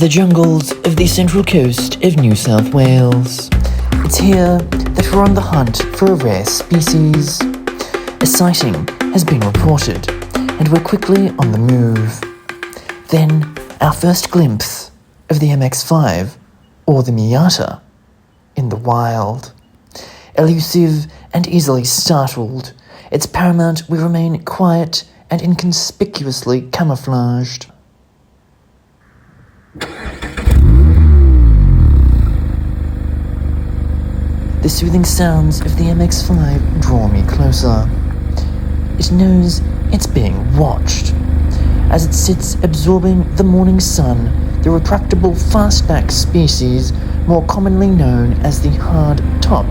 The jungles of the central coast of New South Wales. It's here that we're on the hunt for a rare species. A sighting has been reported, and we're quickly on the move. Then, our first glimpse of the MX5, or the Miata, in the wild. Elusive and easily startled, it's paramount we remain quiet and inconspicuously camouflaged. The soothing sounds of the MX5 draw me closer. It knows it's being watched. As it sits absorbing the morning sun, the retractable fastback species, more commonly known as the hard top,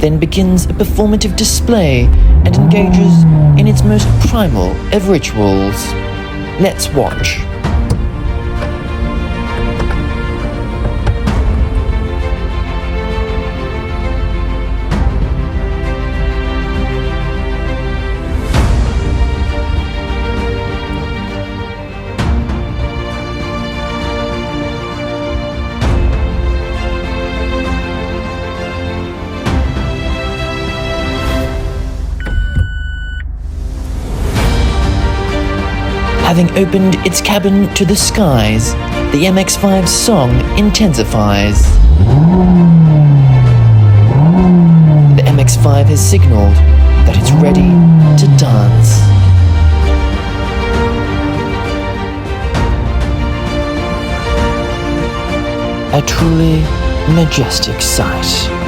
then begins a performative display and engages in its most primal of rituals. Let's watch. Having opened its cabin to the skies, the MX5's song intensifies. The MX5 has signaled that it's ready to dance. A truly majestic sight.